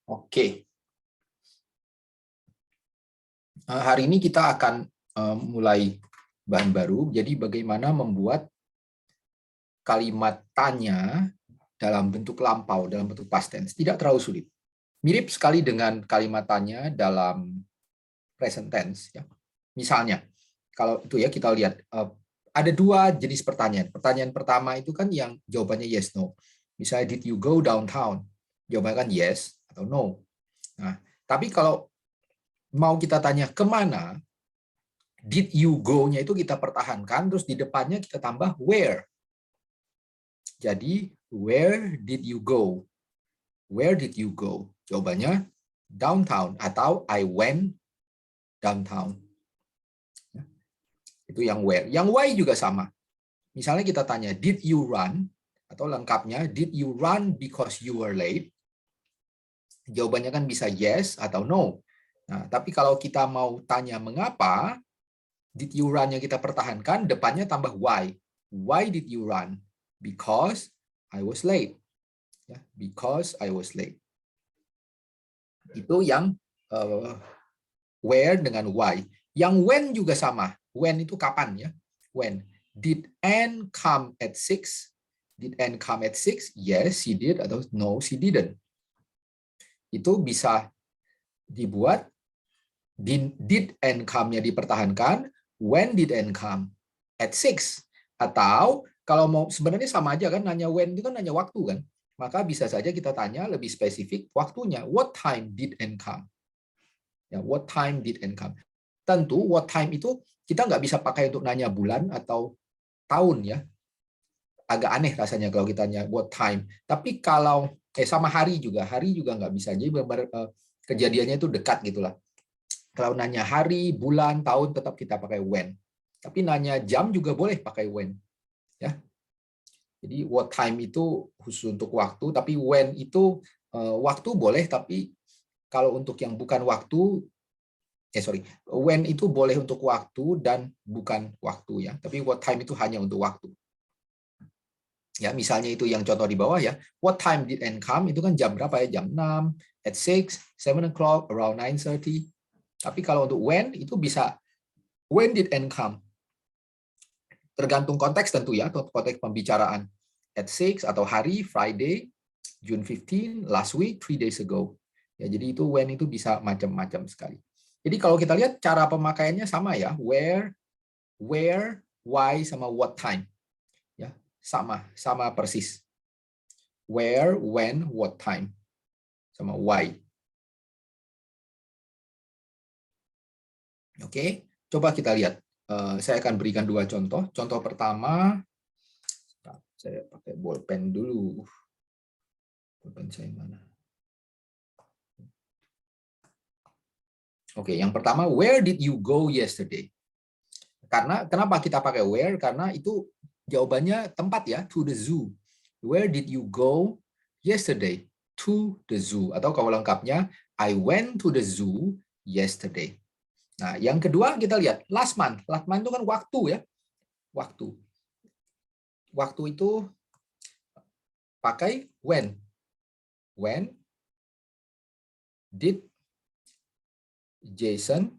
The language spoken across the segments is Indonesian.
Oke. Hari ini kita akan mulai bahan baru. Jadi bagaimana membuat kalimat tanya dalam bentuk lampau, dalam bentuk past tense. Tidak terlalu sulit. Mirip sekali dengan kalimat tanya dalam present tense. Ya. Misalnya, kalau itu ya kita lihat, ada dua jenis pertanyaan. Pertanyaan pertama itu kan yang jawabannya yes, no. Misalnya, did you go downtown? Jawabannya kan yes atau no. Nah, tapi kalau mau kita tanya kemana, did you go-nya itu kita pertahankan, terus di depannya kita tambah where. Jadi, where did you go? Where did you go? Jawabannya downtown atau I went downtown. Itu yang where. Yang why juga sama. Misalnya kita tanya, did you run? Atau lengkapnya, did you run because you were late? Jawabannya kan bisa yes atau no. Nah, tapi kalau kita mau tanya mengapa, did you run yang kita pertahankan, depannya tambah why. Why did you run? Because I was late. Ya, because I was late. Itu yang where dengan why. Yang when juga sama. When itu kapan ya? When. Did Anne come at 6? Did Anne come at 6? Yes, she did. Atau no, she didn't. Itu bisa dibuat did Anne come-nya dipertahankan, when did Anne come? At 6. Atau kalau mau sebenarnya sama aja kan, nanya when itu kan nanya waktu kan. Maka bisa saja kita tanya lebih spesifik waktunya. What time did Anne come? Ya, what time did Anne come? Tentu what time itu kita nggak bisa pakai untuk nanya bulan atau tahun ya. Agak aneh rasanya kalau kita tanya what time. Tapi kalau sama hari juga nggak bisa. Jadi kejadiannya itu dekat gitulah. Kalau nanya hari, bulan, tahun tetap kita pakai when. Tapi nanya jam juga boleh pakai when. Ya. Jadi what time itu khusus untuk waktu, tapi when itu waktu boleh, tapi kalau untuk yang bukan waktu, when itu boleh untuk waktu dan bukan waktu ya. Tapi what time itu hanya untuk waktu. Ya, misalnya itu yang contoh di bawah ya. What time did Anne come? Itu kan jam berapa ya? Jam 6, at 6, 7 o'clock, around 9:30. Tapi kalau untuk when itu bisa when did Anne come? Tergantung konteks tentu ya, konteks pembicaraan. At 6 atau hari, Friday, June 15, last week, 3 days ago. Ya, jadi itu when itu bisa macam-macam sekali. Jadi kalau kita lihat cara pemakaiannya sama ya, where, why sama what time. Ya, sama persis. Where, when, what time. Sama why. Oke, coba kita lihat. Saya akan berikan dua contoh. Contoh pertama, saya pakai bolpen dulu. Bolpen saya mana? Oke, yang pertama, where did you go yesterday? Karena kenapa kita pakai where? Karena itu jawabannya tempat ya, to the zoo. Where did you go yesterday? To the zoo. Atau kalau lengkapnya, I went to the zoo yesterday. Nah, yang kedua kita lihat last month. Last month itu kan waktu ya. Waktu. Waktu itu pakai when. When did Jason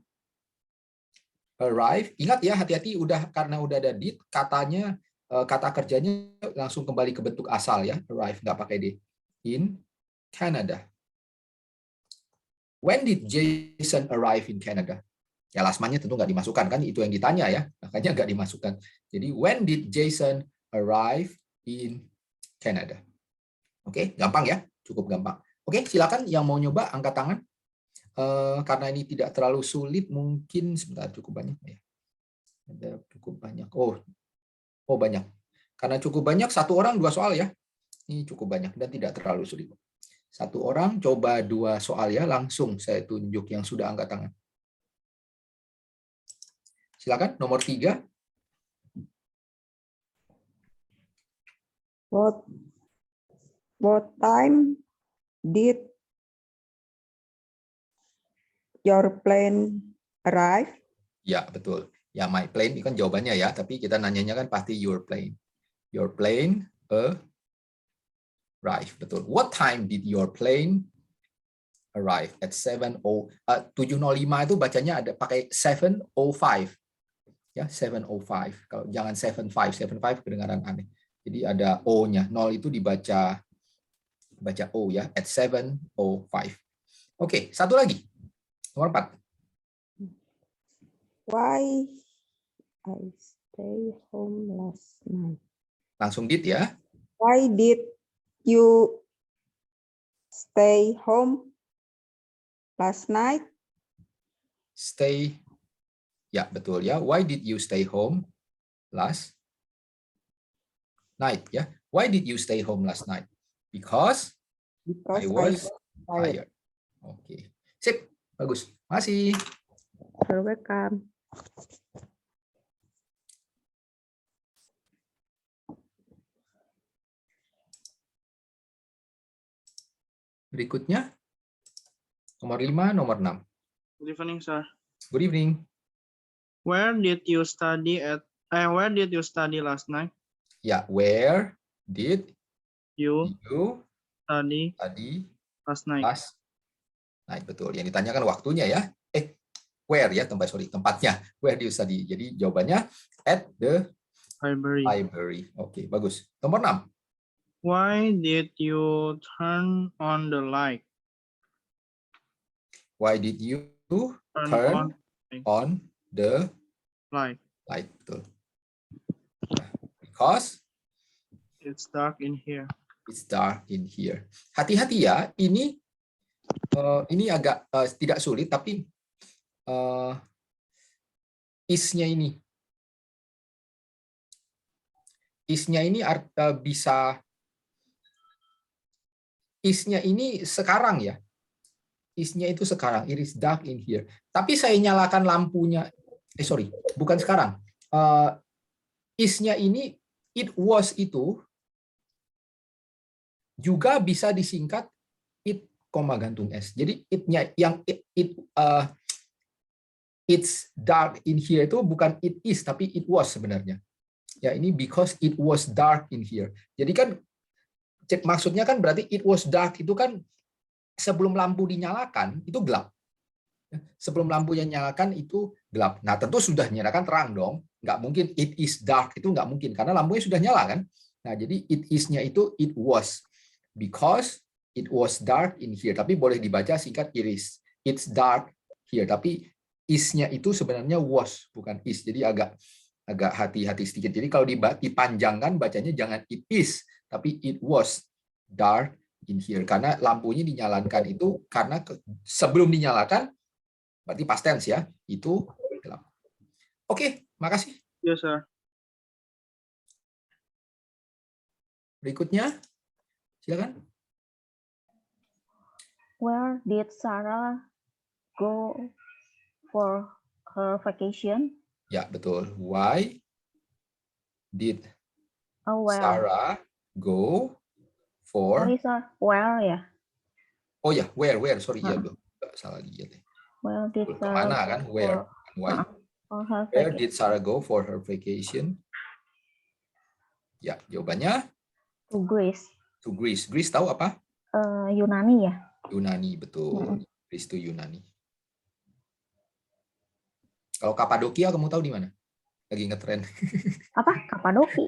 arrive? Ingat ya, hati-hati karena udah ada did, katanya kata kerjanya langsung kembali ke bentuk asal ya. Arrive nggak pakai did. In Canada. When did Jason arrive in Canada? Ya, last month-nya tentu nggak dimasukkan, kan itu yang ditanya ya, makanya nggak dimasukkan. Jadi, when did Jason arrive in Canada? Oke, gampang ya, cukup gampang. Oke, silakan yang mau nyoba angkat tangan. Karena ini tidak terlalu sulit, mungkin sebentar, cukup banyak ya. Ada cukup banyak. Oh banyak. Karena cukup banyak, satu orang 2 soal ya. Ini cukup banyak dan tidak terlalu sulit. Satu orang coba 2 soal ya, langsung saya tunjuk yang sudah angkat tangan. Silakan, nomor 3. What time did your plane arrive? Ya, betul. Ya, my plane itu kan jawabannya ya, tapi kita nanyanya kan pasti your plane. Your plane arrive, betul. What time did your plane arrive at 7:05 itu bacanya ada pakai 7:05. Ya, 7:05. Kalau jangan 7:5 kedengaran aneh. Jadi ada O-nya. 0 itu dibaca O ya, at 7:05. Oke, satu lagi. Nomor 4. Why I stay home last night? Langsung did ya. Why did you stay home last night? Stay. Ya, betul ya. Why did you stay home last night ya? Why did you stay home last night? Because I was tired. Oke. Sip. Bagus. Masih. You're welcome. Berikutnya nomor 5, nomor 6. Good evening, sir. Good evening. Where did you study last night? Ya, where did You you study study last night. last night? Betul. Yang ditanyakan waktunya ya. Where ya, tempatnya. Where do you study? Jadi jawabannya at the Library. library. Oke, bagus. Nomor 6. Why did you turn on the light? Why did you Turn turn on on the light. light? Betul. Because It's dark in here. it's dark in here. Hati-hati ya, ini agak tidak sulit, tapi is-nya ini. Is-nya ini bisa, is-nya ini sekarang ya. Is-nya itu sekarang, it is dark in here. Tapi saya nyalakan lampunya, bukan sekarang. Is-nya ini, it was itu, juga bisa disingkat it, gantung S. Jadi it-nya yang it's dark in here itu bukan it is, tapi it was sebenarnya. Ya, ini because it was dark in here. Jadi kan maksudnya kan berarti it was dark itu kan sebelum lampu dinyalakan itu gelap. Sebelum lampunya nyalakan itu gelap. Nah, tentu sudah nyalakan terang dong. Nggak mungkin it is dark, itu nggak mungkin karena lampunya sudah nyala kan. Nah, jadi it is-nya itu it was. Because it was dark in here. Tapi boleh dibaca singkat it is. It's dark here. Tapi is-nya itu sebenarnya was, bukan is. Jadi agak hati-hati sedikit. Jadi kalau dipanjangkan bacanya jangan it is, tapi it was dark in here. Karena lampunya dinyalakan itu karena sebelum dinyalakan berarti past tense ya, itu gelap. Oke, makasih. Yes, sir. Berikutnya, silakan. Where did Sarah go for her vacation? Ya, betul. Why did Where? Sarah go for... Sir. Where ya? Oh ya, where? Sorry, ya, salah lihat. Where did Kemana kan? Where? Why? Where did Sarah go for her vacation? Ya, jawabannya To Greece. to Greece. Greece tahu apa? Yunani ya? Yunani, betul. Greece itu Yunani. Kalau Kapadokia kamu tahu di mana? Lagi ngetren. Apa? Kapadoki?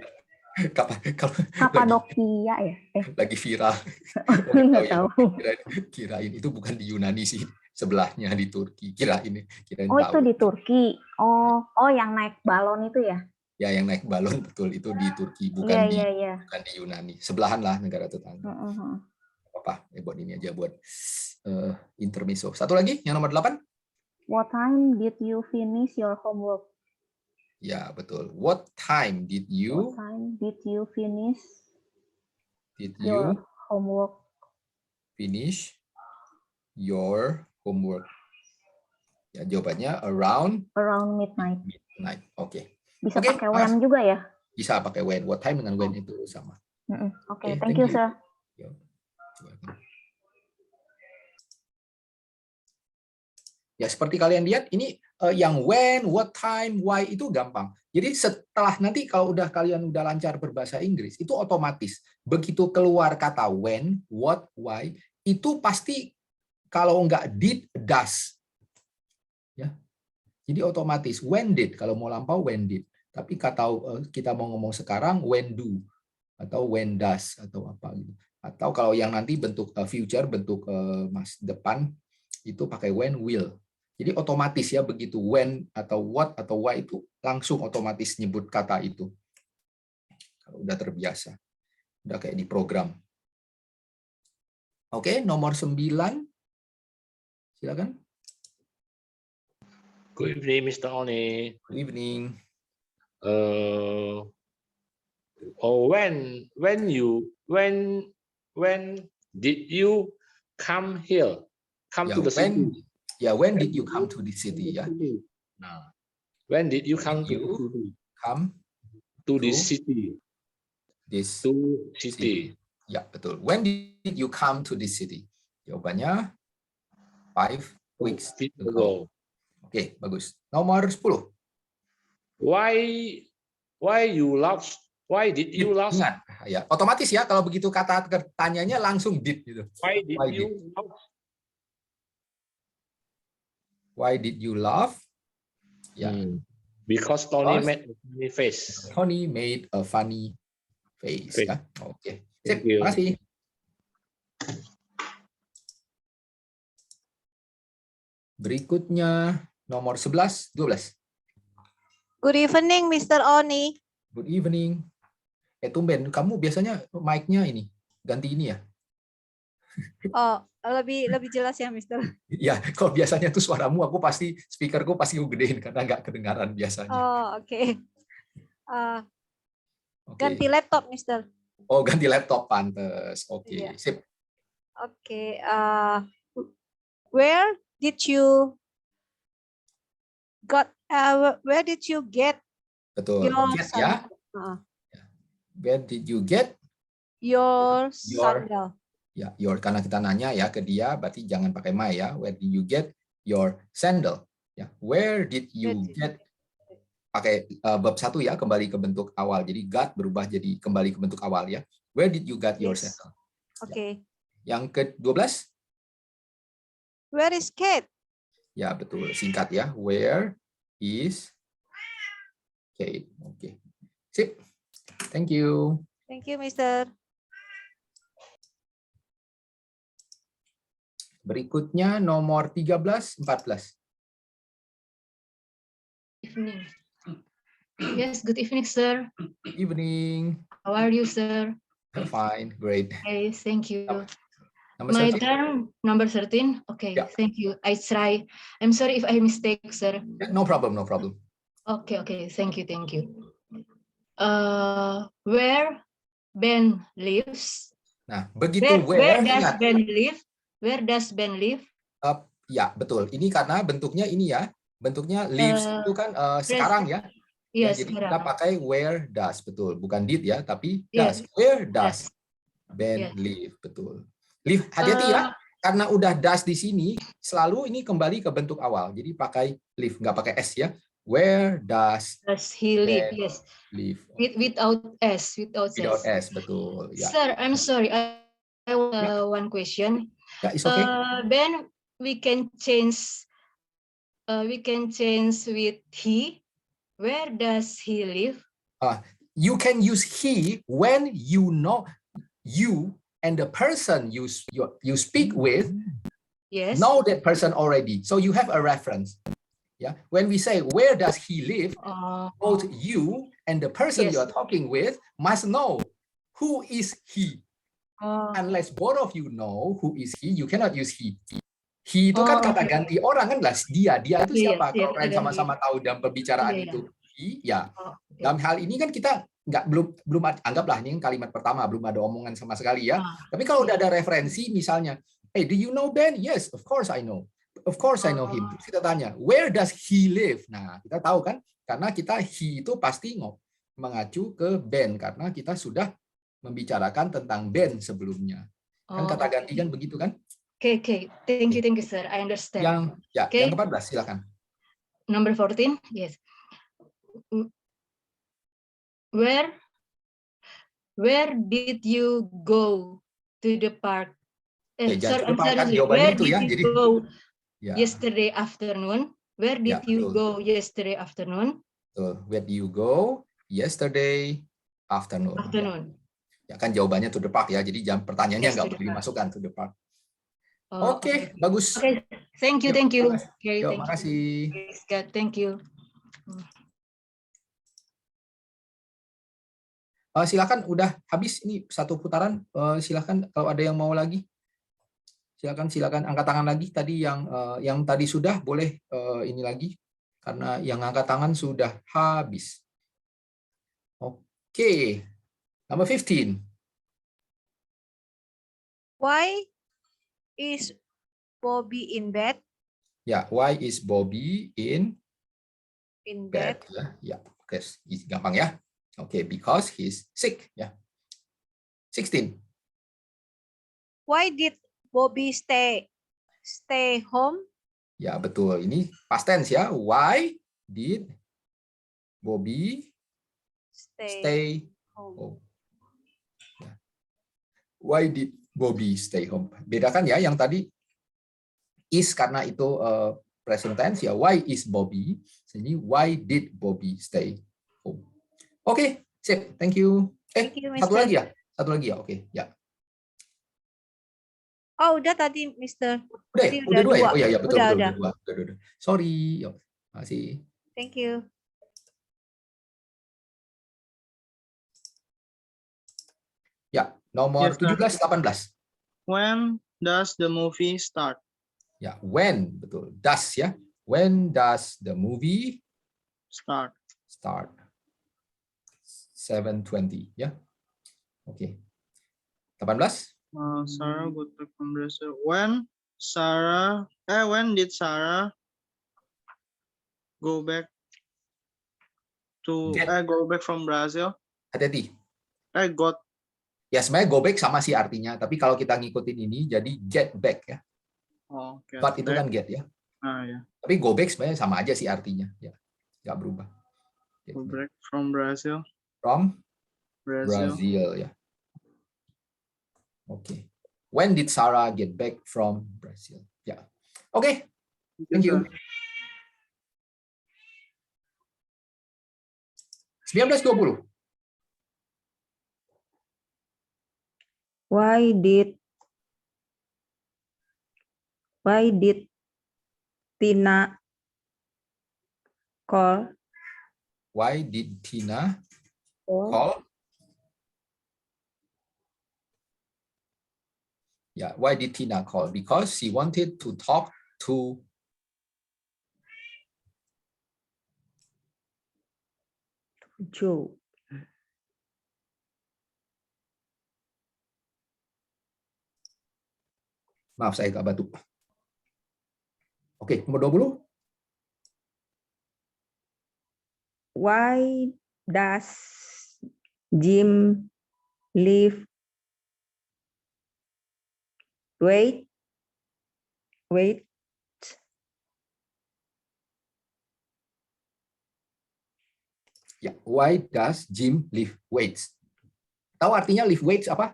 Kapadokia ya? Lagi viral. Nggak tahu. Kirain itu bukan di Yunani sih, sebelahnya di Turki. Kirain Oh, tahu. itu di Turki. Oh, yang naik balon itu ya? Ya, yang naik balon betul itu di Turki, bukan bukan di Yunani. Sebelahan lah negara tetangga. Apa? Buat ini aja buat intermezzo. Satu lagi, yang nomor 8. What time did you finish your homework? Ya, betul. What time did you finish your homework? Finish your homework. Ya, jawabannya around midnight. Oke. Bisa pakai when juga ya? Bisa pakai when. What time dengan when itu sama. Oke, thank you, sir. Ya, seperti kalian lihat, ini yang when, what time, why itu gampang. Jadi setelah nanti kalau kalian udah lancar berbahasa Inggris, itu otomatis. Begitu keluar kata when, what, why, itu pasti Kalau nggak did, does. Ya. Jadi otomatis when did, kalau mau lampau when did. Tapi kita mau ngomong sekarang when do atau when does atau apa gitu. Atau kalau yang nanti bentuk future, bentuk masa depan itu pakai when, will. Jadi otomatis ya, begitu when atau what atau why itu langsung otomatis nyebut kata itu. Kalau udah terbiasa. Udah kayak di program. Oke, nomor 9. Silakan. Good evening, Mr. Oni. Good evening. When did you come here? Come Ya, to the city. when did you come to the city ya? Nah, when did you come to You the city? come To the city. this To city. Ya, betul. When did you come to this city? Jawabannya 5 weeks ago. Oke, bagus. Nomor 10. Why you lost? Why did you lost? Ingat, ya, otomatis ya kalau begitu kata tanyanya langsung did gitu. Why did you lost? Why did you laugh? Ya. Because Tony Because made a funny face. Tony made a funny face. Ya. Oke. Sip, Thank you. makasih. Berikutnya nomor 11, 12. Good evening, Mr. Oni. Good evening. Tumben, kamu biasanya mic-nya ini ganti ini ya? Oh, lebih jelas ya, Mr. Ya, kalau biasanya tuh suaramu aku pasti speakerku pasti aku gedein karena nggak kedengaran biasanya. Oh, oke. Oke. Ganti laptop, Mr. Oh, ganti laptop, pantes. Oke, Iya. sip. Oke. Where did you where did you get Betul. your Get ya. Where did you get your sandal? Ya, your, karena kita nanya ya ke dia, berarti jangan pakai my ya. Where did you get your sandal? Ya, where did you get, pakai verb 1 ya, kembali ke bentuk awal. Jadi got berubah jadi kembali ke bentuk awal ya. Where did you get your sandal? Oke. Yang ke-12? Where is Kate? Ya, betul. Singkat ya. Where is Kate? Oke. Sip. Thank you. Thank you, Mr. Berikutnya nomor 13, 14. Evening. Yes, good evening, sir. Good evening. How are you, sir? Fine, great. Okay, thank you. Number My 13? turn, number 13. Okay, Yeah. thank you. I try. I'm sorry if I mistake, sir. Yeah, no problem, no problem. Okay, thank you, thank you. Where Ben lives? Nah, begitu Where does ingat. Ben live? Where does Ben live? Ya, betul. Ini karena bentuknya ini ya. Bentuknya lives itu kan sekarang ya. Ya, Yes, jadi kita pakai where does, betul. Bukan did ya, tapi does. Yes. Where does Yes. Ben Yes. live, betul. Live, hati-hati ya. Karena udah does di sini, selalu ini kembali ke bentuk awal. Jadi pakai live, nggak pakai s ya. Where does he live? Ben Yes. live? Without s, without S, betul. Ya. Sir, I'm sorry. I have one question. Ya, it's okay. Ben, we can change with he. Where does he live? You can use he when you know you and the person you speak with know that person already. So you have a reference. Yeah. When we say where does he live, both you and the person you are talking with must know who is he. Unless both of you know who is he, you cannot use he. He itu kan kata ganti orang kan lah, dia itu siapa? Kalau kalian sama-sama tahu dalam pembicaraan itu he, ya. Dalam hal ini kan kita belum anggaplah ini kalimat pertama, belum ada omongan sama sekali ya. Tapi kalau udah ada referensi misalnya, hey, do you know Ben? Yes, of course I know. Of course I know him. Terus kita tanya, where does he live? Nah, kita tahu kan karena kita he itu pasti mengacu ke Ben karena kita sudah membicarakan tentang Ben sebelumnya. Kan kata ganti kan begitu kan? Okay. Thank you, sir. I understand. Yang ke-14 silakan. Number 14, yes. Where did you go to the park jangan Sorry, I'm lupa kan sorry. jawabannya Where itu did ya. you Jadi go ya, yesterday afternoon? Where ya did you betul. go yesterday afternoon? Betul. Where do you go yesterday afternoon? Ya. Afternoon. Ya kan jawabannya to the park ya. Jadi pertanyaannya Yes, nggak to the boleh park. dimasukkan to the park. Oh, Oke, bagus. Okay. Thank you, Yuk, thank you. makasih. Okay, Yuk, thank makasih. you. Yes, God, thank you. Silakan, udah habis ini satu putaran. Silakan kalau ada yang mau lagi. Silakan angkat tangan lagi. Tadi yang tadi sudah boleh ini lagi karena yang angkat tangan sudah habis. Oke, number 15. Why is Bobby in bed? Ya, why is Bobby in Bed. bed? Ya, oke, gampang ya. Oke, because he's sick. Ya, 16. Why did Bobby stay home? Ya, betul. Ini past tense ya. Why did Bobby stay home? home? Ya. Why did Bobby stay home? Bedakan ya, yang tadi is karena itu present tense ya. Why is Bobby? Ini why did Bobby stay home? Oke, sip. Thank you. Thank you, satu Mr. lagi ya? Satu lagi ya. Oke, ya. Oh, udah tadi, Mister. Udah ya? Tadi Udah dua ya? Oh iya, ya, betul, Udah, betul. udah. Udah dua. Sorry. Yuk, masih. Thank you. Ya, nomor Yes, sir. 17, 18. When does the movie start? Ya, when, betul. Does ya. When does the movie Start. start? 7:20 ya. Oke. 18. Sarah got back from Brazil. When did Sarah go back go back from Brazil? Hati-hati. Got. Ya, sebenarnya go back sama sih artinya, tapi kalau kita ngikutin ini jadi get back ya. Get Got itu back. kan get ya. Ya. Tapi go back sebenarnya sama aja sih artinya, ya. Nggak berubah. Go back from Brazil. From Brazil. Brazil ya. Oke. When did Sarah get back from Brazil? Ya. Oke. Thank you. 19:20. Why did Tina call? Why did Tina call? Yeah, why did Tina call? Because she wanted to talk to Joe. Maaf, saya agak batuk. Oke, nomor 20. Why does Jim lift weight? Ya, why does Jim lift weights? Tahu artinya lift weights apa?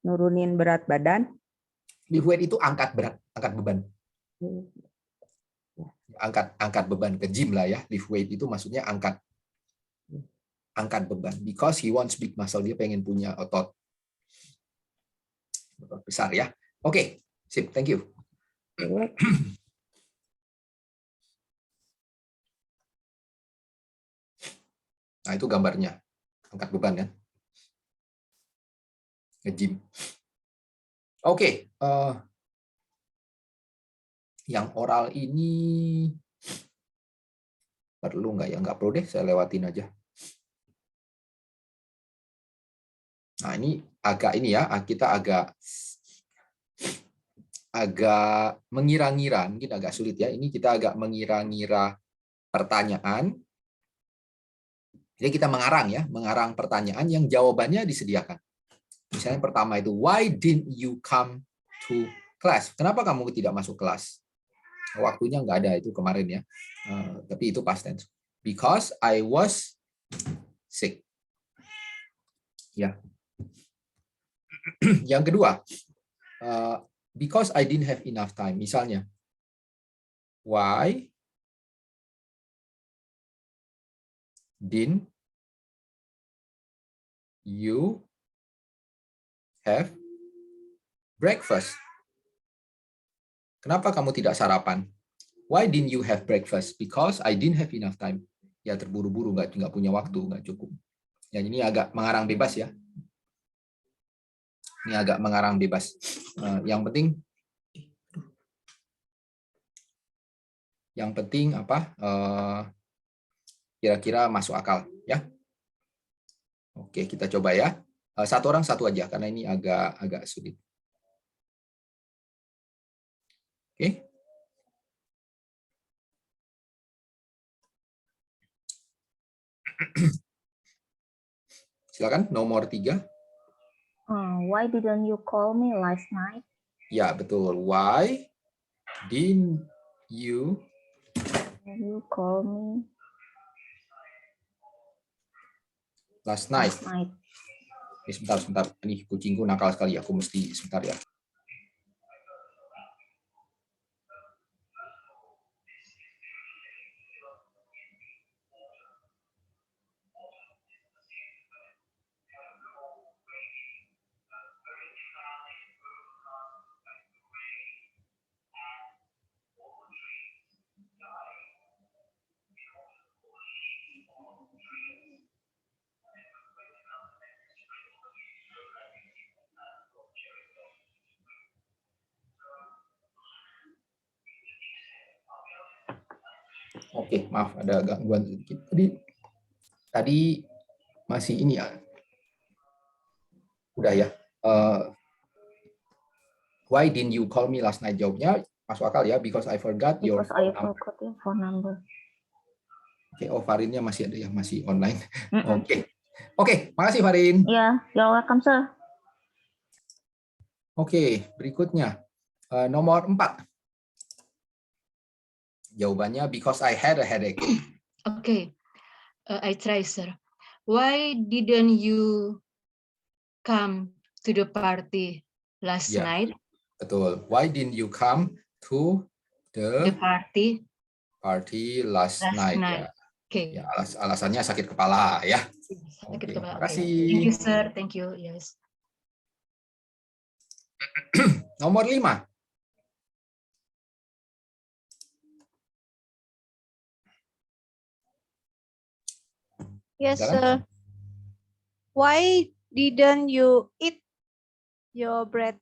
Nurunin berat badan. Lift weight itu angkat berat, angkat beban. Angkat beban ke gym lah ya. Lift weight itu maksudnya angkat beban. Because he wants big muscle, dia pengen punya otot besar ya. Oke, sip, thank you. Nah, itu gambarnya. Angkat beban ya. Nge-gym. Oke, yang oral ini perlu nggak ya? Nggak perlu deh, saya lewatin aja. Nah, ini kita agak mengira-ngira, mungkin agak sulit ya. Ini kita agak mengira-ngira pertanyaan. Jadi kita mengarang pertanyaan yang jawabannya disediakan. Misalnya pertama itu, why didn't you come to class? Kenapa kamu tidak masuk kelas? Waktunya nggak ada itu kemarin ya. Tapi itu past tense. Because I was sick. Ya. Yang kedua, because I didn't have enough time. Misalnya, why didn't you have breakfast? Kenapa kamu tidak sarapan? Why didn't you have breakfast? Because I didn't have enough time. Ya terburu-buru, nggak punya waktu, nggak cukup. Ya ini agak mengarang bebas ya. Ini agak mengarang bebas. Yang penting apa? Kira-kira masuk akal ya. Oke, kita coba ya. Satu orang satu aja karena ini agak sulit. Oke. Silakan nomor 3. Why didn't you call me last night? Ya, betul. Why didn't you call me last night? last night? Sebentar. Ini kucingku nakal sekali. Aku mesti sebentar ya. Oke, maaf ada gangguan sedikit. Tadi masih ini ya. Udah ya. Why didn't you call me last night? Jawabnya masuk akal ya. Because I forgot your phone number. Oke, Farinnya masih ada yang masih online. Oke, makasih Farin. Yeah, you're welcome, sir. Oke, berikutnya nomor 4. Jawabannya because I had a headache. Okay, I try, sir. Why didn't you come to the party last night? Betul. Why didn't you come to the party last night? Ya. Okay. Ya, alasannya sakit kepala ya. Sakit kepala. Terima kasih. Thank you, sir. Thank you. Yes. Nomor 5. Yes, sir. Why didn't you eat your bread?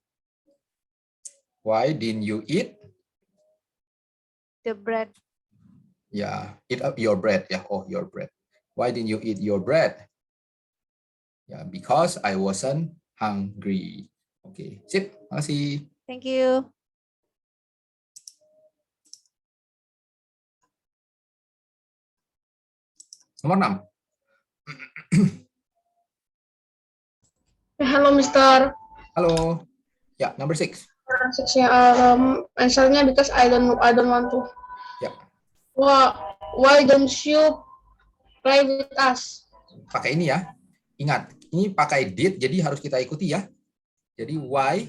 Why didn't you eat The bread. ya, eat up your bread ya. Oh, your bread. Why didn't you eat your bread? Ya, because I wasn't hungry. Oke, sip. Makasih. Thank you. Nomor 6. Hello, Mister. Halo. Ya, number 6. Answernya because I don't want to. Ya. Why don't you play with us? Pakai ini ya. Ingat, ini pakai did, jadi harus kita ikuti ya. Jadi why?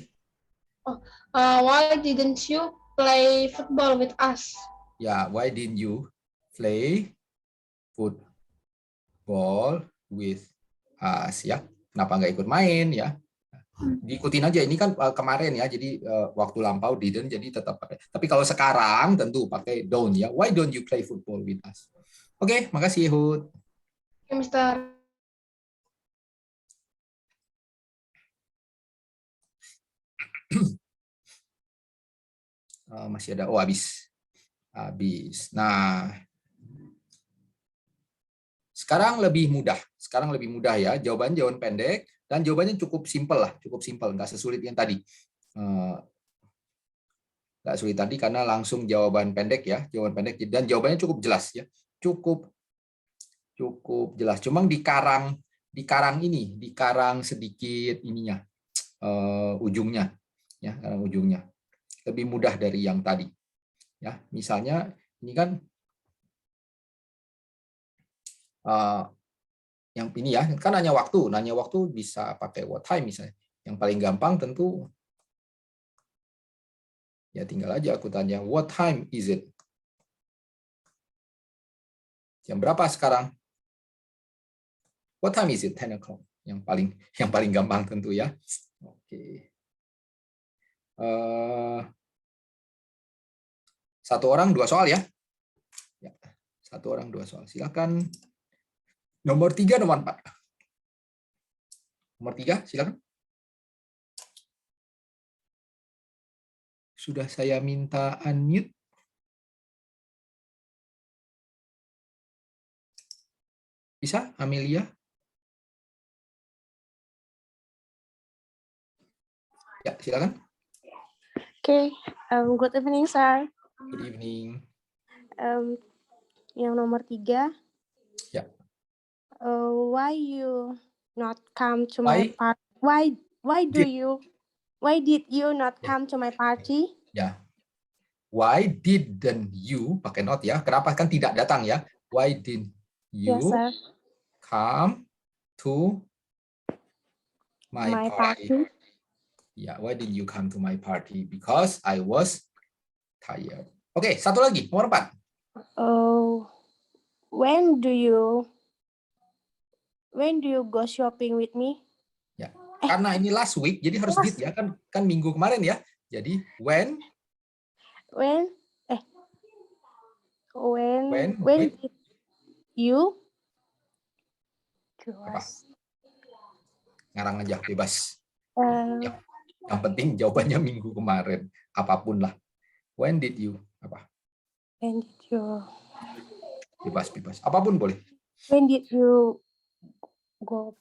Why didn't you play football with us? Ya, why didn't you play football with us ya? Kenapa nggak ikut main ya? Diikutin aja. Ini kan kemarin ya, jadi waktu lampau didn't, jadi tetap pakai. Tapi kalau sekarang tentu pakai don't ya. Why don't you play football with us? Oke, makasih Hud. Oke, Mister. Masih ada. Oh, habis. Nah, sekarang lebih mudah. Ya. Jawaban pendek dan jawabannya cukup simpel lah, nggak sesulit yang tadi. Nggak sulit tadi karena langsung jawaban pendek ya, dan jawabannya cukup jelas ya, cukup jelas. Cuma dikarang sedikit ininya, ujungnya, ya, ujungnya lebih mudah dari yang tadi. Ya, misalnya ini kan yang ini ya, kan nanya waktu bisa pakai what time misalnya. Yang paling gampang tentu Ya tinggal aja aku tanya, what time is it? Jam berapa sekarang? What time is it? 10 o'clock. Yang paling gampang tentu ya. Oke. Satu orang 2 soal ya. Ya. Satu orang 2 soal. Silakan. Nomor 3, nomor 4. Nomor 3, silakan. Sudah saya minta unmute. Bisa, Amelia? Ya, silakan. Okay, good evening, sir. Good evening. Yang nomor 3. Ya. Why you not come to Why? my party? Why did you not come to my party? Ya. Why didn't you, pakai not ya, kenapa kan tidak datang ya? Why didn't you Yes, sir. come to my party? party? Ya, why didn't you come to my party? Because I was tired. Oke, satu lagi, nomor 4. When do you go shopping with me? Ya, karena ini last week, jadi harus did ya, kan minggu kemarin ya. Jadi when did you ngarang aja bebas. Yang penting jawabannya minggu kemarin, apapun lah. When did you apa? When did you Bebas, apapun boleh. When did you go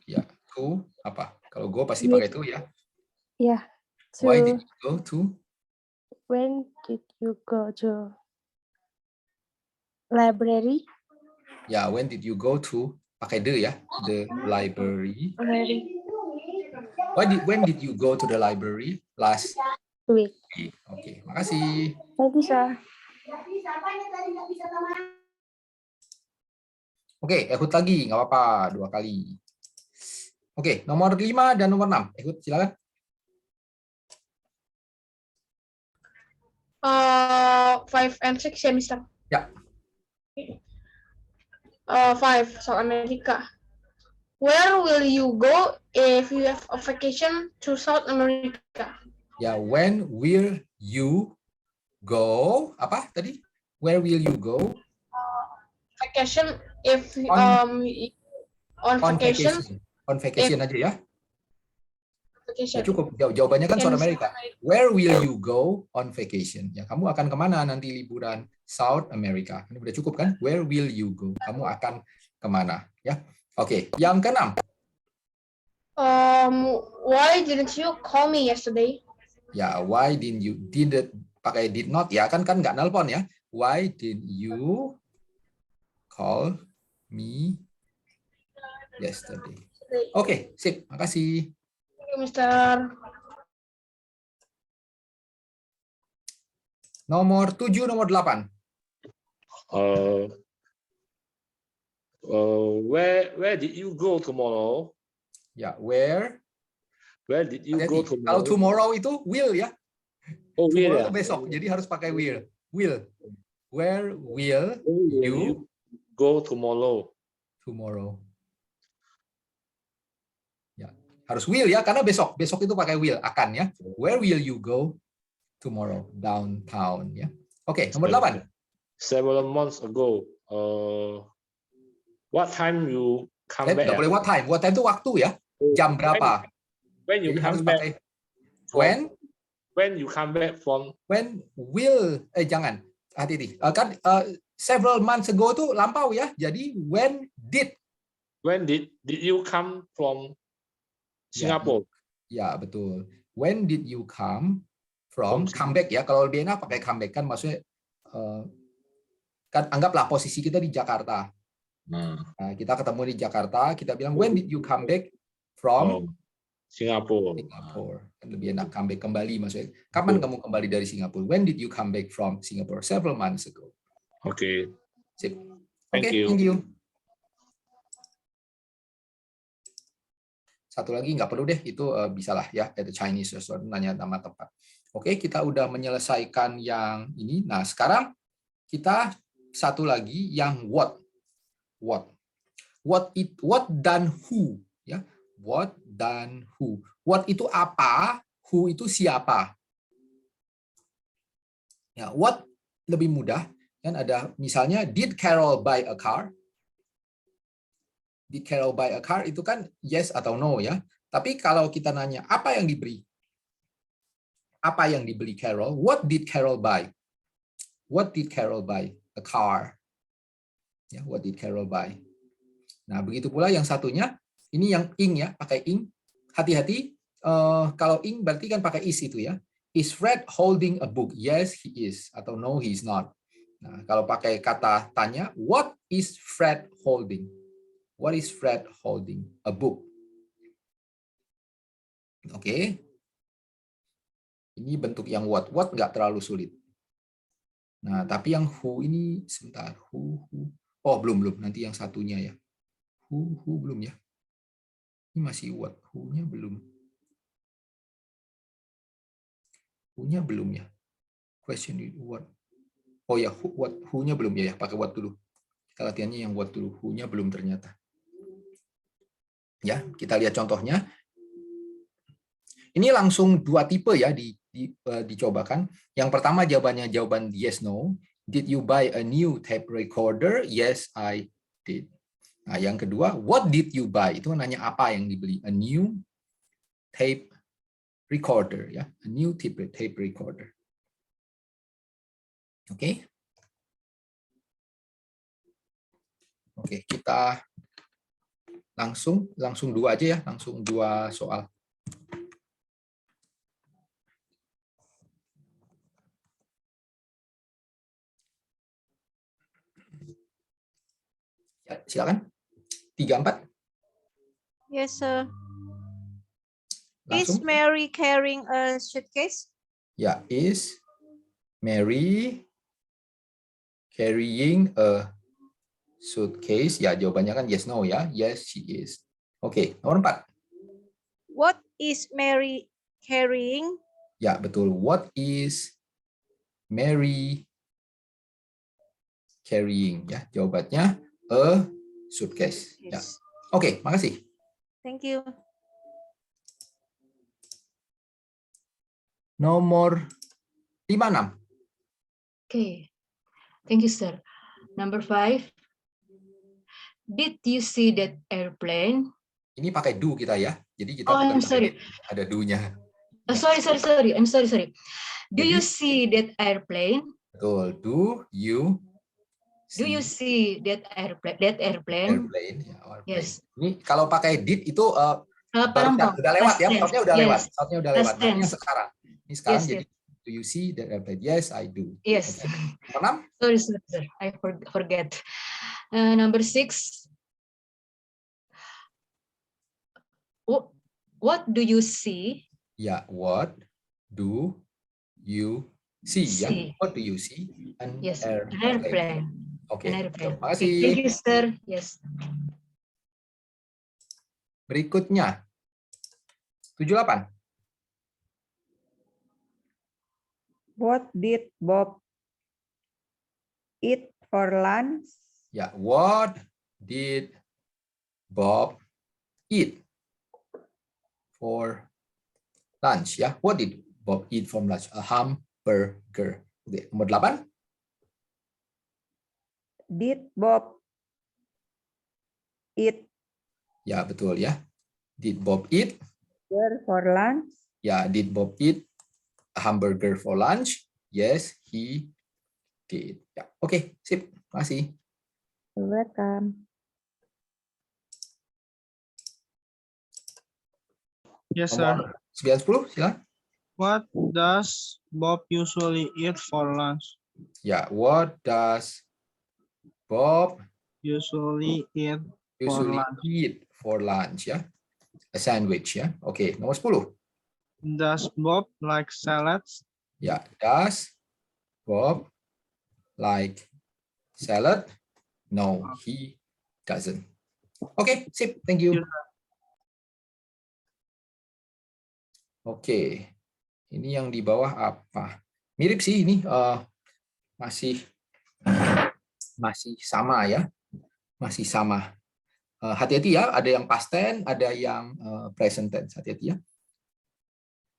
Ya, to apa? Kalau go pasti pakai to ya. Yeah. Why did you go to? When did you go to library? Ya, when did you go to? Pakai the ya, the library. When did you go to the library last week? Oke, makasih. Thank you, sir. Oke, Ehud lagi, nggak apa-apa, 2 kali. Oke, nomor 5 dan nomor 6. Ehud, silakan. 5 and 6 ya, Mister? Ya. 5, South America. Where will you go if you have a vacation to South America? Ya, when will you go? Apa tadi? Where will you go? Vacation if on vacation. On vacation aja ya. Vacation. Ya cukup. Jawabannya kan South America. Where will you go on vacation? Ya, kamu akan kemana nanti liburan? South America. Ini udah cukup kan? Where will you go? Kamu akan kemana? Ya. Oke. Yang ke-6. Why didn't you call me yesterday? Ya, why didn't you? Didn't pakai did not ya, kan nggak nelpon ya. Why didn't you call me yesterday? Oke, sip. Makasih. Thank you, Mister. Nomor 7, nomor 8. Where did you go tomorrow? Ya, where did you go tomorrow? Kalau tomorrow itu will ya. Oh, will Tomorrow ya? besok, jadi harus pakai will. Will. Where will you go tomorrow? Tomorrow. Ya, harus will ya, karena besok. Besok itu pakai will, akan ya. Where will you go tomorrow? Downtown ya. Oke, nomor 8. Several months ago. What time you come back? Nggak boleh what time. What time itu waktu ya. Jam berapa? When you Jadi come harus back. pakai When you come back from. When will jangan. Hati-hati. Kan several months ago itu lampau ya. Jadi when did you come from Singapore? Ya, betul. When did you come from comeback ya. Kalau lebih enak pakai comeback kan maksudnya kan anggaplah posisi kita di Jakarta. Nah, kita ketemu di Jakarta, kita bilang when did you come back from Singapore. Kan lebih enak comeback kembali maksudnya. Kapan kamu kembali dari Singapura? When did you come back from Singapore? Several months ago. Oke. Sip. Thank Oke, you. thank you. Satu lagi nggak perlu deh, itu bisalah ya, at the Chinese restaurant, nanya nama tempat. Oke, kita udah menyelesaikan yang ini. Nah, sekarang kita satu lagi yang what. What dan who, ya. What dan who. What itu apa, who itu siapa. Ya, what lebih mudah, kan ada misalnya did Carol buy a car? Did Carol buy a car itu kan yes atau no ya. Tapi kalau kita nanya apa yang diberi? Apa yang dibeli Carol? What did Carol buy? What did Carol buy? A car. Ya, what did Carol buy? Nah, begitu pula yang satunya, ini yang ing ya, pakai ing. Hati-hati, kalau ing berarti kan pakai is itu ya. Is Fred holding a book? Yes, he is. Atau no, he is not. Nah, kalau pakai kata tanya, what is Fred holding? What is Fred holding? A book. Oke. Ini bentuk yang what. What nggak terlalu sulit. Nah, tapi yang who ini, sebentar. Who. Oh, belum. Nanti yang satunya ya. Who belum ya. Ini masih what. Who-nya belum. Who-nya belum ya. Question what. Oh ya, who-nya belum ya. Pakai what dulu. Kita latihannya yang what dulu. Who-nya belum ternyata. Ya, kita lihat contohnya. Ini langsung dua tipe ya dicobakan. Yang pertama jawaban yes no. Did you buy a new tape recorder? Yes, I did. Nah, yang kedua, what did you buy? Itu nanya apa yang dibeli. A new tape recorder ya, a new tape recorder. Oke. Oke, kita langsung dua aja ya, langsung dua soal. Ya, silakan. 3, 4. Yes, sir. Is Langsung. Mary carrying a suitcase? Ya, is Mary carrying a suitcase? Ya, jawabannya kan yes no ya. Yes, she is. Oke, nomor 4. What is Mary carrying? Ya, betul. What is Mary carrying? Ya, jawabannya a suitcase. Ya. Yes. Oke, makasih. Thank you. Nomor 56. Okay. Thank you, sir. Number 5. Did you see that airplane? Ini pakai do kita ya. Jadi kita Oh, bukan I'm sorry. ada do-nya. Sorry. I'm sorry. Do you see that airplane? Betul. Do you see that airplane? Airplane. Ya, airplane. Yes. Ini kalau pakai did itu Parang udah lewat ya. Saatnya udah lewat. Yes. Saatnya udah lewat. Nah, ini yang sekarang. Ini sekarang Yes, jadi do you see that airplane? Yes, I do. Yes. Okay. Nomor 6. Sorry, sir. I forget. Number 6. What do you see? Ya, what do you see? Ya, See. what do you see? Yes, An an airplane. Oke. An airplane. Terima kasih. Thank you, sir. Yes. Berikutnya 78. What did Bob eat for lunch? Ya, what did Bob eat for lunch? Ya, what did Bob eat for lunch? A hamburger. Oke, nomor 8. Did Bob eat Ya, betul ya. Did Bob eat? for lunch? Ya, did Bob eat a hamburger for lunch? Yes, he did. Ya, oke, sip. Makasih. You're welcome. Yes, sir. Nomor 9-10, silakan. What does Bob usually eat for lunch? Ya, what does Bob Usually eat usually lunch. eat for lunch? Ya, a sandwich. Ya, oke. Nomor 10. Does Bob like salads? Ya, does Bob like salad? No, he doesn't. Oke, sip. Thank you. Oke. Ini yang di bawah apa? Mirip sih ini, masih sama ya. Masih sama. Hati-hati ya, ada yang past tense, ada yang present tense. Hati-hati ya.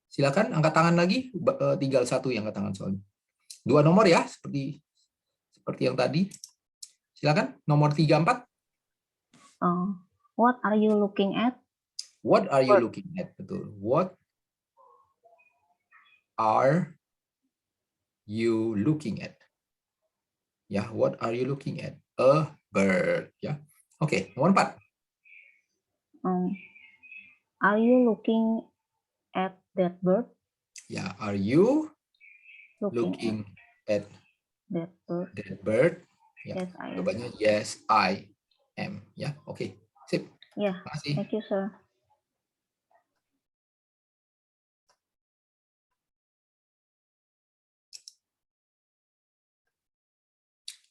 Silakan angkat tangan lagi, tinggal satu yang angkat tangan soalnya. 2 nomor ya, seperti yang tadi. Silakan, nomor 3, 4. What are you looking at? What are you looking at? Betul. What are you looking at? Ya, what are you looking at? A bird. Ya, oke. Nomor 4. Are you looking at that bird? Ya, are you looking at that bird? that bird? Ya, Yes, I am. jawabannya yes, I am. Ya, oke. Sip. Yeah, Terima kasih. thank you, sir.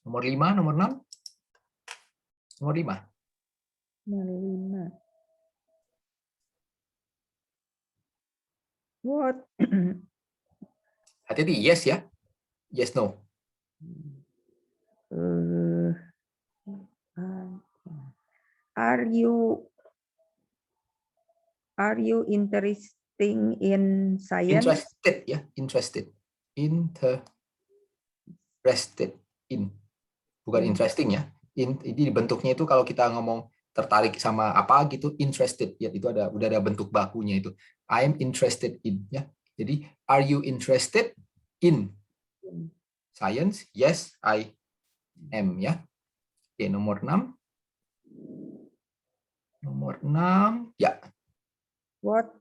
Nomor 5, nomor 6. Nomor 5. Nomor 5. What? Hati-hati, yes ya. Yes, no. Are you interesting in science? Interested ya, interested. Interested in. Bukan interesting ya. Ini bentuknya itu kalau kita ngomong tertarik sama apa gitu, interested ya, itu udah ada bentuk bakunya itu. I'm interested in ya. Jadi are you interested in science? Yes, I am ya. Oke, nomor 6. Nomor 6 ya. What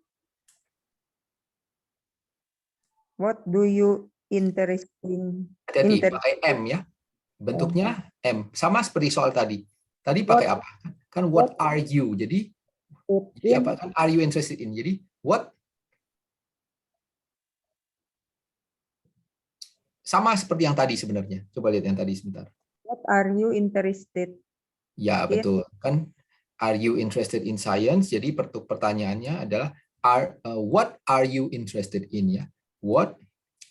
do you interesting? Hati-hati pakai M ya. Bentuknya M. Sama seperti soal tadi. Tadi pakai apa? Kan what are you? Jadi apa kan are you interested in? Jadi what sama seperti yang tadi sebenarnya. Coba lihat yang tadi sebentar. What are you interested? Ya, betul. Kan are you interested in science? Jadi pertanyaannya adalah what are you interested in ya? What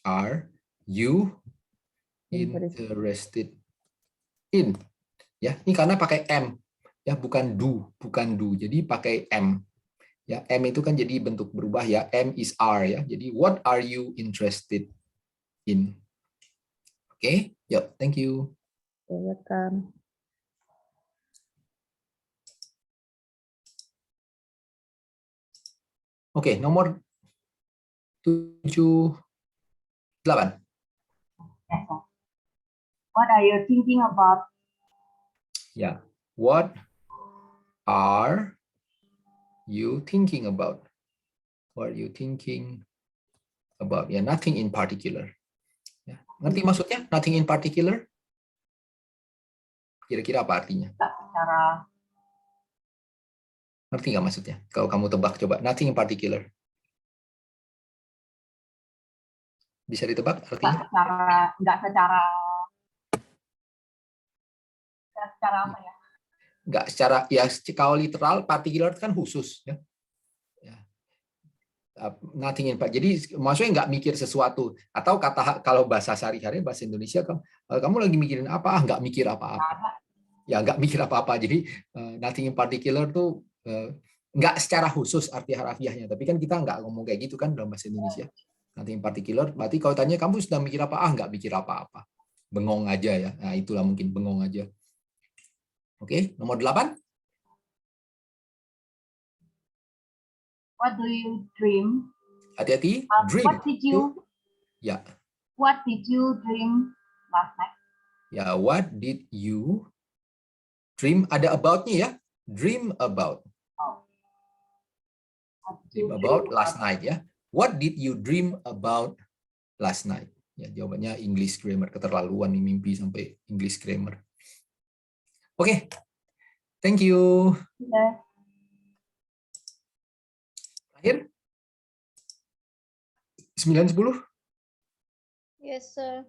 are you interested in? Ya, ini karena pakai M ya, bukan do. Jadi pakai M. Ya, M itu kan jadi bentuk berubah ya. M is are ya. Jadi what are you interested in? Oke, yuk, thank you. Welcome. Oke, nomor 7, 8. What are you thinking about? Ya, what are you thinking about? What are you thinking about? Ya, nothing in particular. Ya, ngerti maksudnya? Nothing in particular? Kira-kira apa artinya? Ngerti nggak maksudnya? Kalau kamu tebak, coba. Nothing in particular. Bisa ditebak artinya? Nggak secara apa ya? Nggak secara, ya kalau literal, particular kan khusus. Ya. Nothing in particular. Jadi maksudnya nggak mikir sesuatu. Atau kalau bahasa sehari-hari, bahasa Indonesia, kamu lagi mikirin apa? Nggak mikir apa-apa. Ya, nggak mikir apa-apa. Jadi nothing in particular tuh nggak secara khusus arti harafiahnya. Tapi kan kita nggak ngomong kayak gitu kan dalam bahasa Indonesia. Nothing in particular. Berarti kalau tanya kamu sudah mikir apa? Nggak mikir apa-apa. Bengong aja ya. Nah, itulah mungkin bengong aja. Oke, nomor 8. What do you dream? Hati-hati. Dream. What did you dream last night? Ya, what did you dream? Ada about-nya ya. Dream about. Dream about last night ya. What did you dream about last night? Ya, jawabannya English grammar. Keterlaluan nih mimpi sampai English grammar. Oke. Thank you. Akhir. 9-10. Yes, sir.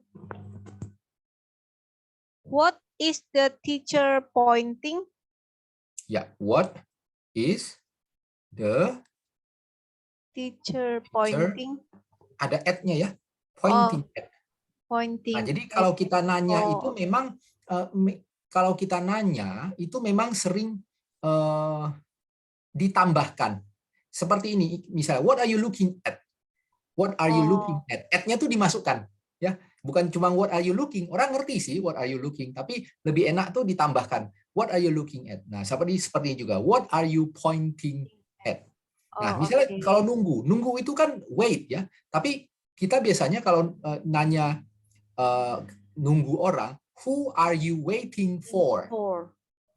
What is the teacher pointing? Ya, what is the Teacher pointing. Ada at-nya ya, pointing at. Pointing. Nah, jadi kalau kita nanya Oh. itu memang kalau kita nanya itu memang sering ditambahkan. Seperti ini, misalnya, what are you looking at? What are you looking at? At-nya tuh dimasukkan, ya. Bukan cuma what are you looking. Orang ngerti sih what are you looking, tapi lebih enak tuh ditambahkan. What are you looking at? Nah, seperti juga. What are you pointing at? Nah, misalnya kalau nunggu itu kan wait ya. Tapi kita biasanya kalau nanya nunggu orang, who are you waiting for?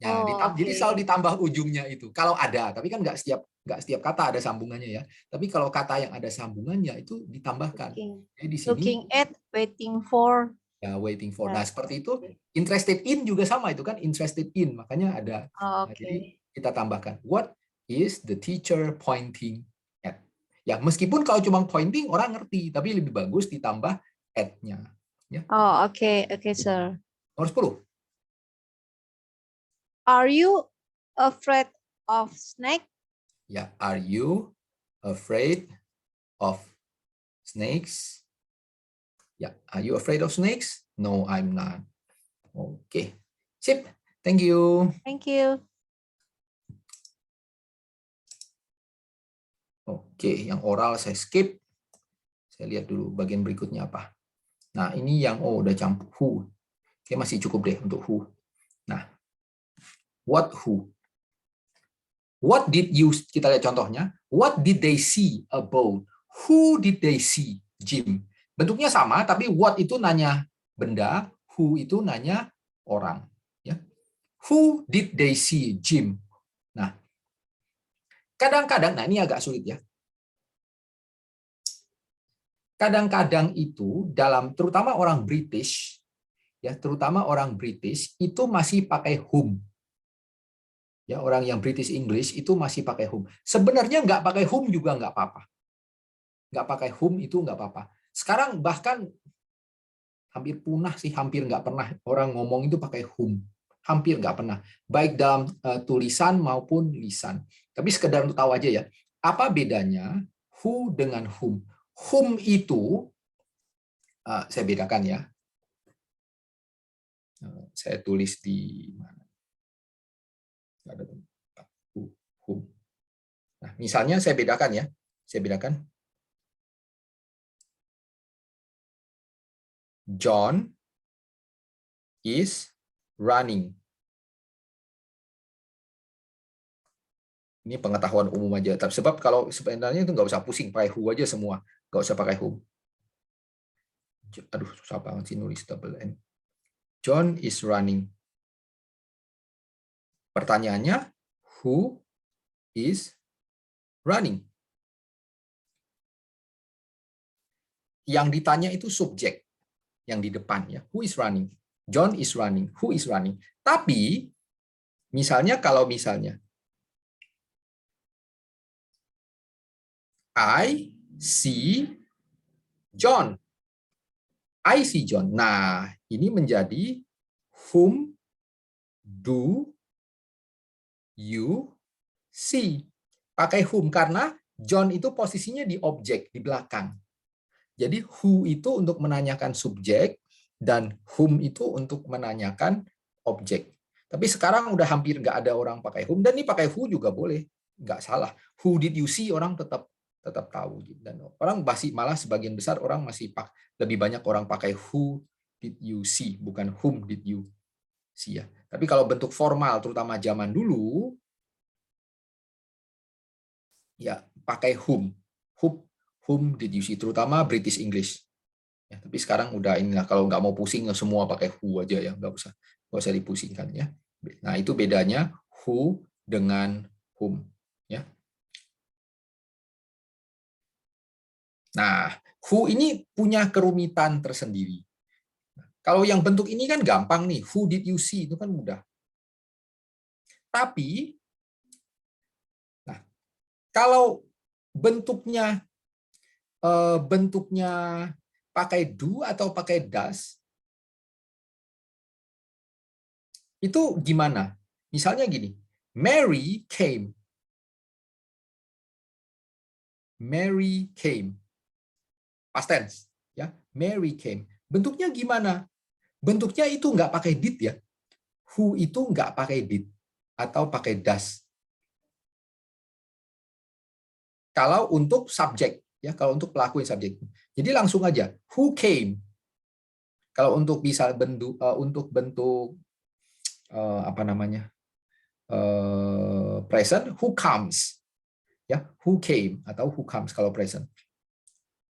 Nah, jadi selalu ditambah ujungnya itu. Kalau ada, tapi kan nggak setiap kata ada sambungannya ya. Tapi kalau kata yang ada sambungannya itu ditambahkan. Jadi di sini Looking at, waiting for. ya, waiting for. Nah, seperti itu. Interested in juga sama itu kan, interested in. Makanya ada. Nah, jadi kita tambahkan. What is the teacher pointing at? Ya, meskipun kalau cuma pointing orang ngerti, tapi lebih bagus ditambah at-nya. Ya. Oh, oke, sir. Nomor 10. Are you afraid of snake? Ya, are you afraid of snakes? Ya, are you afraid of snakes? No, I'm not. Oke. Sip. Thank you. Thank you. Oke, yang oral saya skip. Saya lihat dulu bagian berikutnya apa. Nah, ini yang udah campur who. Oke, masih cukup deh untuk who. Nah, what who? What did you, kita lihat contohnya. What did they see about? Who did they see? Jim. Bentuknya sama, tapi what itu nanya benda, who itu nanya orang. Ya. Who did they see? Jim. Nah, kadang-kadang, nah ini agak sulit ya. Kadang-kadang itu dalam, terutama orang British, ya, terutama orang British itu masih pakai whom. Ya, orang yang British English itu masih pakai whom. Sebenarnya nggak pakai whom juga nggak apa-apa. Nggak pakai whom itu nggak apa-apa. Sekarang bahkan hampir punah sih, hampir nggak pernah orang ngomong itu pakai whom. Hampir nggak pernah. Baik dalam tulisan maupun lisan. Tapi sekedar untuk tahu aja ya, apa bedanya who dengan whom? Whom itu, saya bedakan ya. Saya tulis di mana? Ada tempat whom. Nah, misalnya saya bedakan ya. Saya bedakan. John is running. Ini pengetahuan umum aja. Tapi sebab kalau sebenarnya itu nggak usah pusing, pakai who aja semua. Nggak usah pakai whom. Aduh, susah banget sih nulis double N. John is running. Pertanyaannya, who is running? Yang ditanya itu subjek. Yang di depan ya. Who is running? John is running. Who is running? Tapi, misalnya kalau misalnya, I see John. I see John. Nah, ini menjadi whom do you see? Pakai whom karena John itu posisinya di objek, di belakang. Jadi who itu untuk menanyakan subjek dan whom itu untuk menanyakan objek. Tapi sekarang udah hampir nggak ada orang pakai whom, dan ini pakai who juga boleh, nggak salah. Who did you see? Orang tetap tahu, dan orang masih, malah sebagian besar orang masih lebih banyak orang pakai who did you see, bukan whom did you see ya. Tapi kalau bentuk formal terutama zaman dulu ya pakai whom did you see, terutama British English ya. Tapi sekarang udah inilah, kalau nggak mau pusing semua pakai who aja ya, nggak usah dipusingkan ya. Nah, itu bedanya who dengan whom ya. Nah, who ini punya kerumitan tersendiri. Kalau yang bentuk ini kan gampang nih, who did you see, itu kan mudah. Tapi, nah, kalau bentuknya pakai do atau pakai does, itu gimana? Misalnya gini, Mary came. Mary came. Past tense, ya. Mary came. Bentuknya gimana? Bentuknya itu nggak pakai did ya. Who itu nggak pakai did atau pakai does. Kalau untuk subjek, ya, kalau untuk pelaku yang subjek. Jadi langsung aja, who came. Kalau untuk bisa bentuk untuk bentuk apa namanya? Present, who comes. Ya, who came atau who comes kalau present.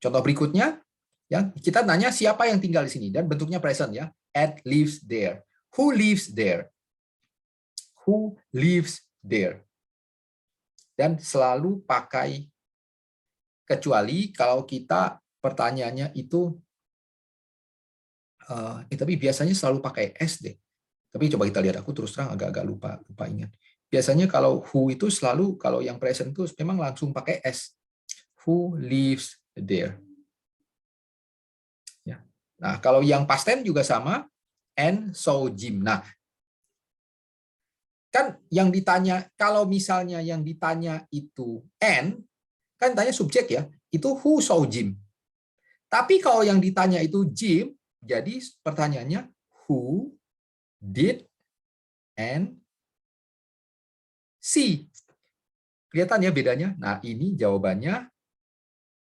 Contoh berikutnya, ya, kita nanya siapa yang tinggal di sini dan bentuknya present ya. Ed lives there. Who lives there? Who lives there? Dan selalu pakai kecuali kalau kita pertanyaannya itu tapi biasanya selalu pakai S deh. Tapi coba kita lihat, aku terus terang agak-agak lupa ingat. Biasanya kalau who itu selalu kalau yang present itu memang langsung pakai S. Who lives there? Ya. Nah, kalau yang past tense juga sama, and saw Jim. Nah, kan yang ditanya, kalau misalnya yang ditanya itu and, kan tanya subjek ya, itu who saw Jim. Tapi kalau yang ditanya itu Jim, jadi pertanyaannya who did and see. Kelihatan ya bedanya? Nah, ini jawabannya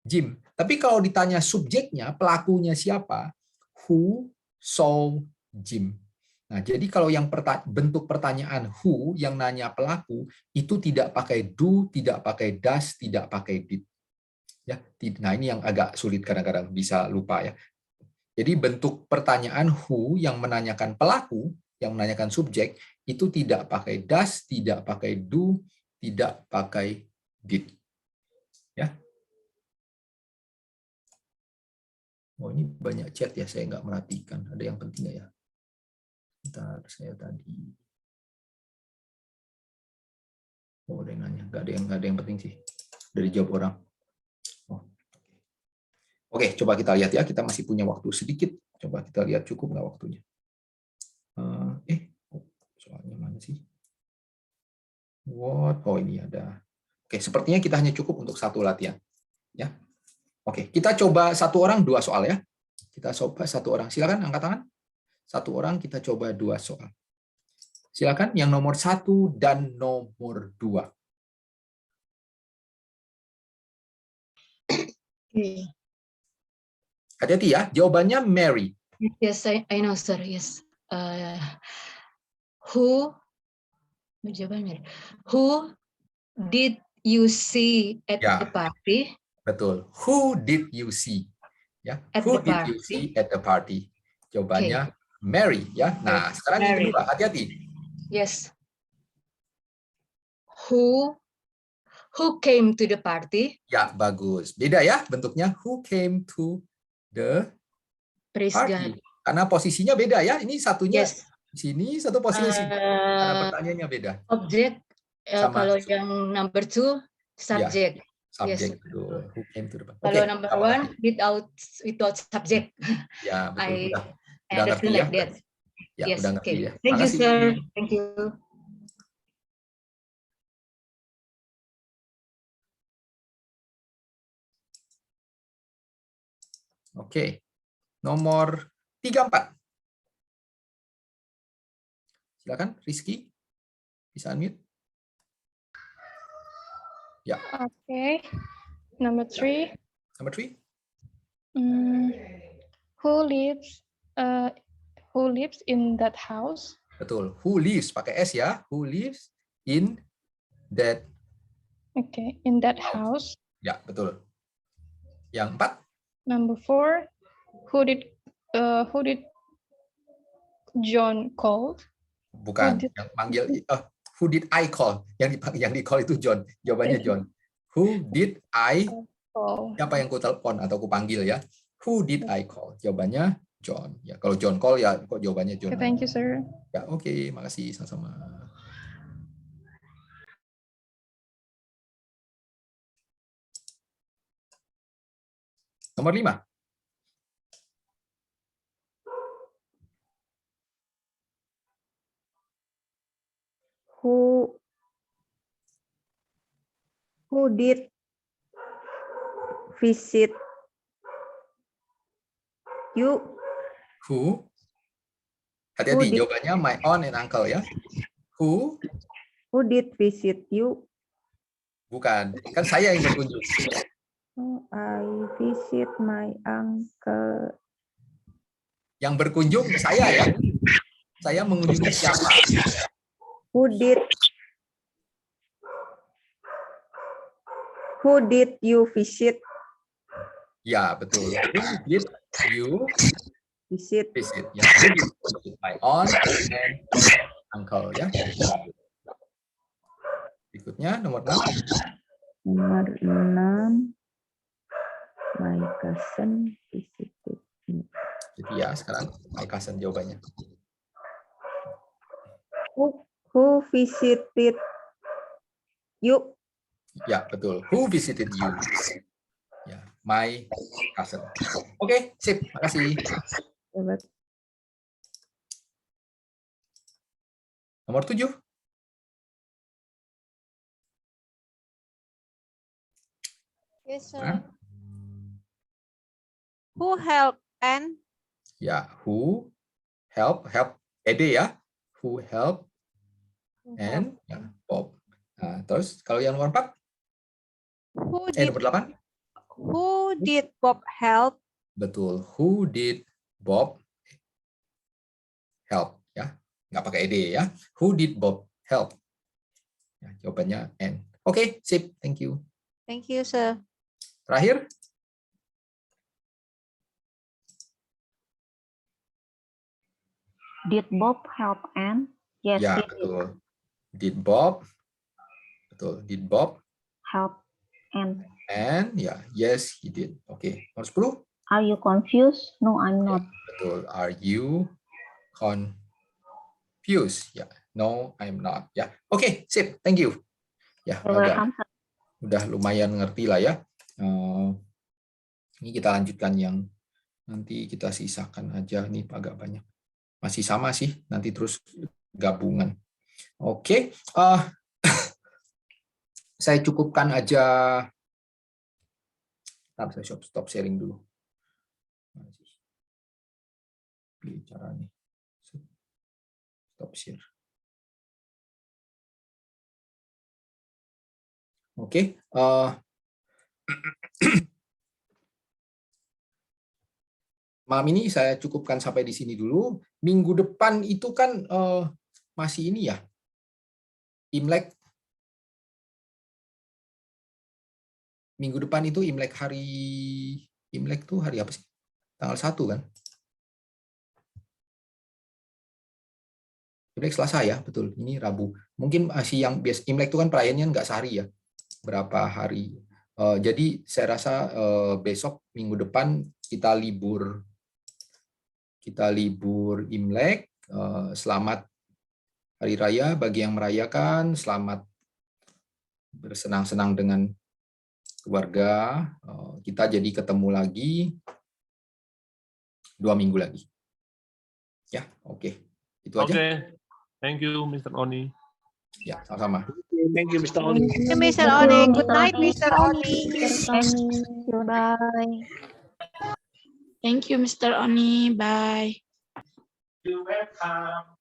Jim. Tapi kalau ditanya subjeknya, pelakunya siapa? Who saw Jim. Nah, jadi kalau yang bentuk pertanyaan who yang nanya pelaku itu tidak pakai do, tidak pakai does, tidak pakai did. Ya, nah ini yang agak sulit kadang-kadang bisa lupa ya. Jadi bentuk pertanyaan who yang menanyakan pelaku, yang menanyakan subjek itu tidak pakai does, tidak pakai do, tidak pakai did. Ya. Oh, ini banyak chat ya, saya nggak merhatikan. Ada yang penting nggak ya? Bentar, saya tadi. Oh, ada yang nanya. Nggak ada yang penting sih. Dari jawab orang. Oh. Oke, coba kita lihat ya. Kita masih punya waktu sedikit. Coba kita lihat cukup nggak waktunya. Soalnya mana sih? What? Oh, ini ada. Oke, sepertinya kita hanya cukup untuk satu latihan. Ya. Oke, kita coba satu orang 2 soal ya. Kita coba satu orang. Silakan angkat tangan. Satu orang kita coba 2 soal. Silakan yang nomor 1 dan nomor 2. Okay. Hati-hati ya, jawabannya Mary. Yes, I know, sir. Yes. Who did you see at Ya. the party? Betul. Who did you see? Ya, At who the did you party. see at the party? Jawabannya Mary ya. Nah, sekarang yang Mary. kedua, hati-hati. Yes. Who came to the party? Ya, bagus. Beda ya bentuknya. Who came to the Praise party? God. Karena posisinya beda ya. Ini satunya Yes. di sini, satu posisinya di sini. Karena pertanyaannya beda. Object. Sama. Kalau yang number 2 subject. Subject. Yes. Betul. Who came to the party? Kalau Oke, number terima 1 kasih. without subject. Ya, betul. I Udah ngerti understand ya. like that. Ya, Yes. udah ngerti Okay. ya. Thank you, Makasih. sir. Thank you. Oke. Nomor 34. Silakan, Rizky. Bisa unmute. Ya. Okay. Number 3. Number 3. Who lives in that house? Betul. Who lives pakai S ya. Who lives in that? Okay, in that house. Ya, betul. Yang 4. Number 4. Who did John call? Bukan. Yang panggil. Who did I call? Yang di call itu John. Jawabannya John. Who did I? Siapa yang ku telepon atau ku panggil ya? Who did I call? Jawabannya John. Ya, kalau John call ya kok jawabannya John. Okay, thank you, sir. Ya, oke, makasih sama-sama. Nomor 5. Who did visit you? Who? Hati-hati, did- jawabannya my aunt and uncle ya. Who? Who did visit you? Bukan, kan saya yang berkunjung. Oh, I visit my uncle. Yang berkunjung saya ya. Saya mengunjungi siapa? Who did you visit? Ya, betul. Who did you Visit. visit? Ya, who did you visit? My aunt and uncle ya. Berikutnya nomor 6. Nomor 6. My cousin visited me. Jadi ya, sekarang my cousin jawabannya. Who visited you? Ya, betul. Who visited you? Ya, my cousin. Oke, sip. Makasih. Nomor 7. Yes, Hah? sir. Who helped and Ya, who help ed ya. Who help and ya, Bob. Nah, terus kalau yang nomor 4, who did nomor 8. who did Bob help? Betul. Who did Bob help ya? Nggak pakai ed ya. Who did Bob help? Ya, jawabannya N. Oke, sip. Thank you. Thank you, sir. Terakhir, Did Bob help Anne? Yes, ya he did. betul. Did Bob, betul. Did Bob Help Anne. and ya, yes he did. Oke, nomor 10. Are you confused? No, I'm not. Betul. Are you confused? Ya, no, I'm not. Ya, oke, sip. Thank you. Ya, You're welcome, sir. udah lumayan ngerti lah ya. Ini kita lanjutkan yang nanti kita sisakan aja nih agak banyak. Masih sama sih, nanti terus gabungan. Oke, saya cukupkan aja. Saya stop sharing dulu. Pilih caranya. Stop share. Oke. Malam ini saya cukupkan sampai di sini dulu. Minggu depan itu kan masih ini ya, Imlek. Minggu depan itu Imlek Imlek tuh hari apa sih? Tanggal 1 kan? Imlek Selasa ya, betul. Ini Rabu. Mungkin masih yang biasa Imlek itu kan perayaannya nggak sehari ya. Berapa hari. Jadi saya rasa besok minggu depan kita libur Imlek. Selamat Hari Raya bagi yang merayakan. Selamat bersenang-senang dengan keluarga. Kita jadi ketemu lagi 2 minggu lagi. Ya, oke. Itu aja. Okay. Thank you, Mr. Oni. Ya, sama-sama. Thank you, Mr. Oni. Thank you, Mr. Oni. Good night, Mr. Oni. Bye. Thank you, Mr. Oni. Bye. You're welcome.